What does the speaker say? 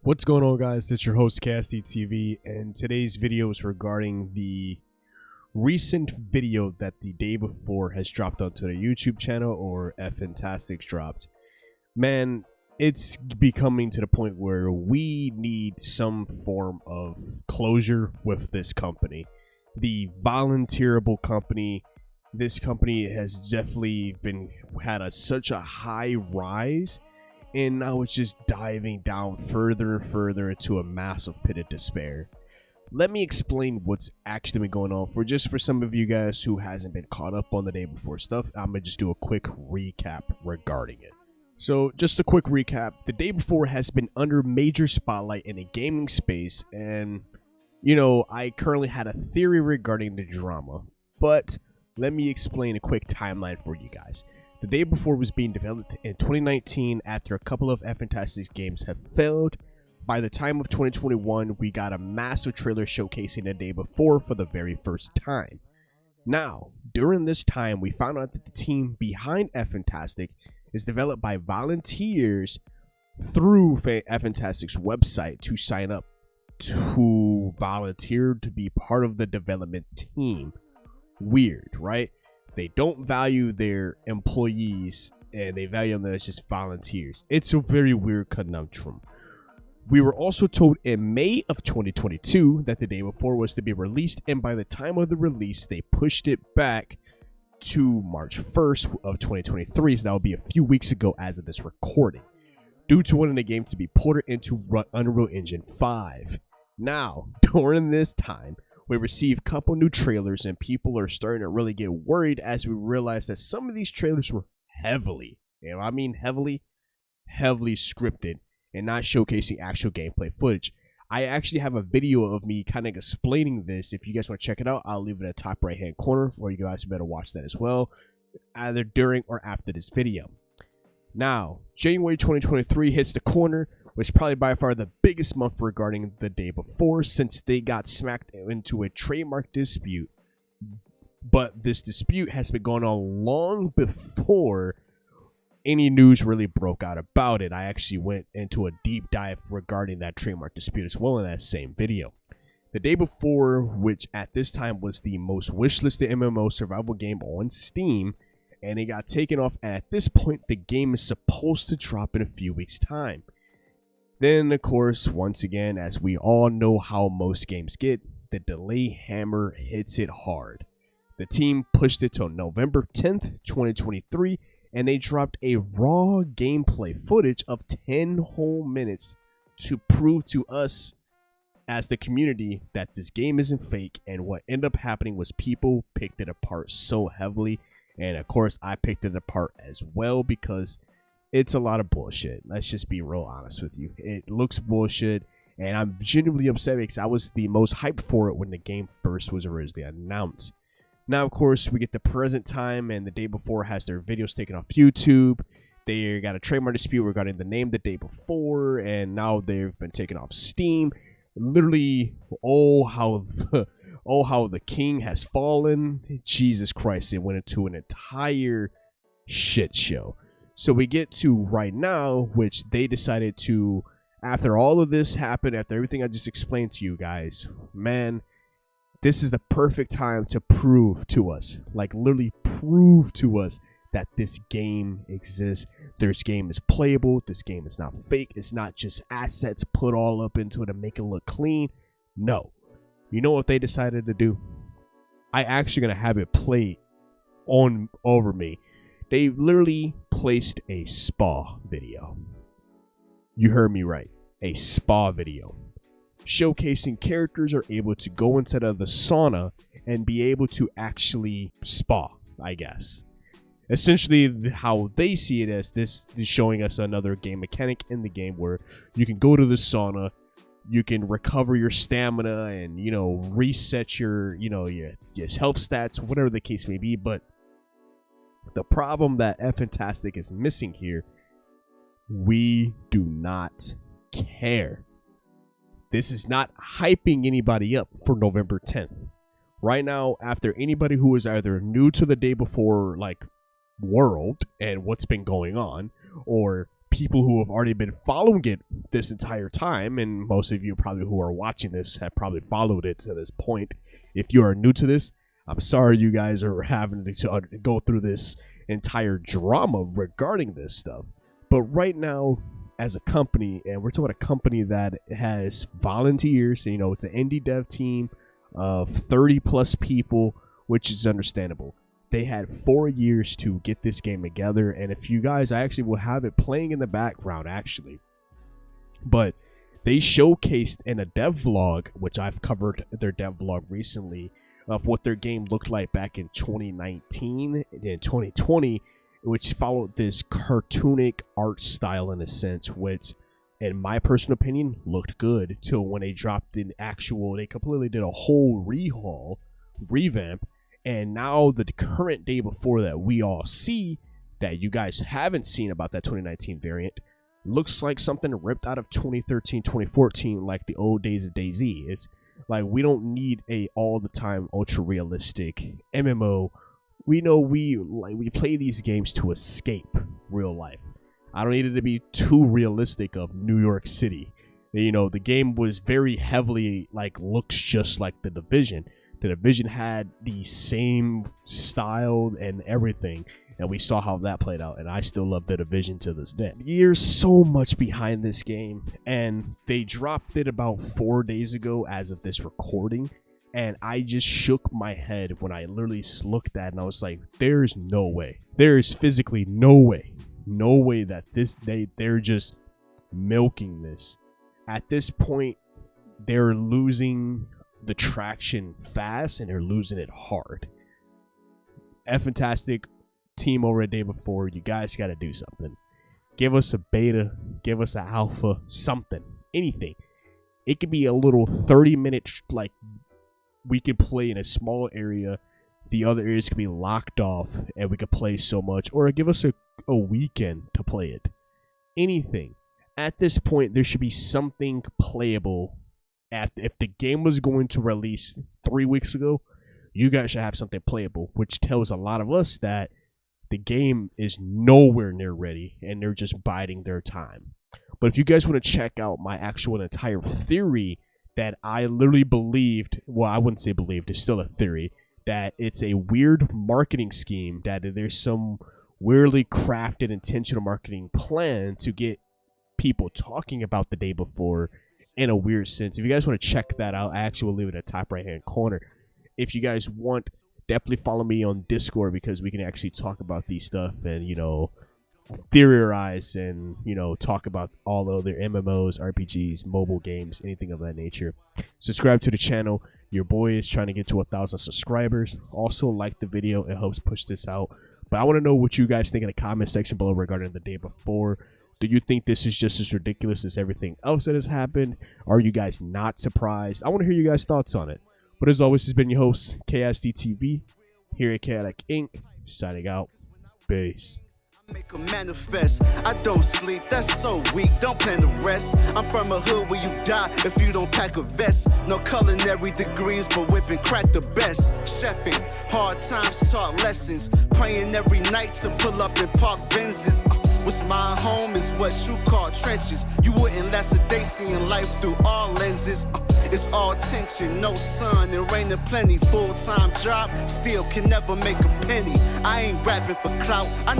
What's going on, guys? It's your host Casty TV, and today's video is regarding the recent video that the day before has dropped onto the YouTube channel, or Fantastics dropped. Man, it's becoming to the point where we need some form of closure with this company. The volunteerable company. This company has definitely had such a high rise, and now it's just diving down further and further into a massive pit of despair. Let me explain what's actually been going on for some of you guys who hasn't been caught up on the day before stuff. I'm gonna just do a quick recap regarding it. So just a quick recap, the day before has been under major spotlight in the gaming space, and I currently had a theory regarding the drama, but let me explain a quick timeline for you guys. The day before was being developed in 2019 after a couple of Fantastics games have failed. By the time of 2021, we got a massive trailer showcasing the day before for the very first time. Now, during this time, we found out that the team behind Fantastic is developed by volunteers through Fantastic's website to sign up to volunteer to be part of the development team. Weird, right? They don't value their employees, and they value them as just volunteers. It's a very weird conundrum. We were also told in May of 2022 that the day before was to be released, and by the time of the release, they pushed it back to March 1st of 2023, so that will be a few weeks ago as of this recording, due to wanting the game to be ported into Unreal Engine 5. Now, during this time, we received a couple new trailers, and people are starting to really get worried as we realize that some of these trailers were heavily scripted and not showcasing actual gameplay footage. I actually have a video of me kind of explaining this. If you guys want to check it out, I'll leave it in the top right hand corner, or you guys better watch that as well, either during or after this video. Now, January 2023 hits the corner, which is probably by far the biggest month regarding the day before, since they got smacked into a trademark dispute. But this dispute has been going on long before any news really broke out about it. I actually went into a deep dive regarding that trademark dispute as well in that same video. The day before, which at this time was the most wishlisted MMO survival game on Steam, and it got taken off, and at this point the game is supposed to drop in a few weeks' time. Then, of course, once again, as we all know how most games get, the delay hammer hits it hard. The team pushed it till November 10th, 2023, and they dropped a raw gameplay footage of 10 whole minutes to prove to us as the community that this game isn't fake. And what ended up happening was people picked it apart so heavily, and of course I picked it apart as well, because it's a lot of bullshit. Let's just be real honest with you. It looks bullshit, and I'm genuinely upset because I was the most hyped for it when the game first was originally announced. Now, of course, we get the present time, and the day before has their videos taken off YouTube. They got a trademark dispute regarding the name the day before, and now they've been taken off Steam. Literally, how the king has fallen. Jesus Christ, it went into an entire shit show. So we get to right now, which they decided to, after all of this happened, after everything I just explained to you guys, man, this is the perfect time to prove to us, like literally prove to us, that this game exists. This game is playable. This game is not fake. It's not just assets put all up into it to make it look clean. No. You know what they decided to do? I actually gonna have it play over me. They literally placed a spa video. You heard me right. A spa video. Showcasing characters are able to go inside of the sauna and be able to actually spa, I guess. Essentially, how they see it as this is showing us another game mechanic in the game where you can go to the sauna, you can recover your stamina and, reset your health stats, whatever the case may be. But the problem that Fantastic is missing here, we do not care. This is not hyping anybody up for November 10th. Right now, after anybody who is either new to the day before, world and what's been going on, or people who have already been following it this entire time, and most of you probably who are watching this have probably followed it to this point. If you are new to this, I'm sorry you guys are having to go through this entire drama regarding this stuff. But right now, as a company, and we're talking about a company that has volunteers, you know, it's an indie dev team of 30 plus people, which is understandable. They had 4 years to get this game together, and if you guys, I actually will have it playing in the background actually. But they showcased in a dev vlog, which I've covered their dev vlog recently, of what their game looked like back in 2019 and in 2020, which followed this cartoonic art style in a sense, which in my personal opinion looked good till when they dropped an actual, they completely did a whole revamp. And now the current day before that we all see that you guys haven't seen about that 2019 variant looks like something ripped out of 2013, 2014, like the old days of DayZ. It's like we don't need a all the time ultra realistic MMO. We know we play these games to escape real life. I don't need it to be too realistic of New York City. You know, the game was very heavily like looks just like The Division. The Division had the same style and everything, and we saw how that played out, and I still love The Division to this day. There's so much behind this game, and they dropped it about 4 days ago as of this recording, and I just shook my head when I literally looked at it, and I was like, there's no way. There is physically no way that they're just milking this. At this point, they're losing the traction fast, and they're losing it hard. Fantastic team over a day before. You guys got to do something. Give us a beta, give us an alpha, something, anything. It could be a little 30-minute, like we could play in a small area. The other areas could be locked off, and we could play so much. Or give us a weekend to play it. Anything. At this point, there should be something playable. If the game was going to release 3 weeks ago, you guys should have something playable, which tells a lot of us that the game is nowhere near ready and they're just biding their time. But if you guys want to check out my actual entire theory that I literally believed, well, I wouldn't say believed, it's still a theory, that it's a weird marketing scheme, that there's some weirdly crafted intentional marketing plan to get people talking about the day before in a weird sense. If you guys want to check that out, I actually will leave it at the top right hand corner. If you guys want, definitely follow me on Discord, because we can actually talk about these stuff and, you know, theorize and, you know, talk about all other MMOs, RPGs, mobile games, anything of that nature. Subscribe to the channel. Your boy is trying to get to 1,000 subscribers. Also like the video, it helps push this out. But I want to know what you guys think in the comment section below regarding the day before. Do you think this is just as ridiculous as everything else that has happened? Are you guys not surprised? I want to hear you guys' thoughts on it. But as always, this has been your host, KSDTV, here at Chaotic Inc., signing out. Peace. Make a manifest. I don't sleep, that's so weak, don't plan to rest. I'm from a hood where you die if you don't pack a vest. No culinary degrees, but whipping crack the best. Chefing, hard times taught lessons. Praying every night to pull up in park Benzes. What's my home is what you call trenches. You wouldn't last a day seeing life through all lenses. It's all tension, no sun and rain and plenty. Full-time job, still can never make a penny. I ain't rapping for clout, I know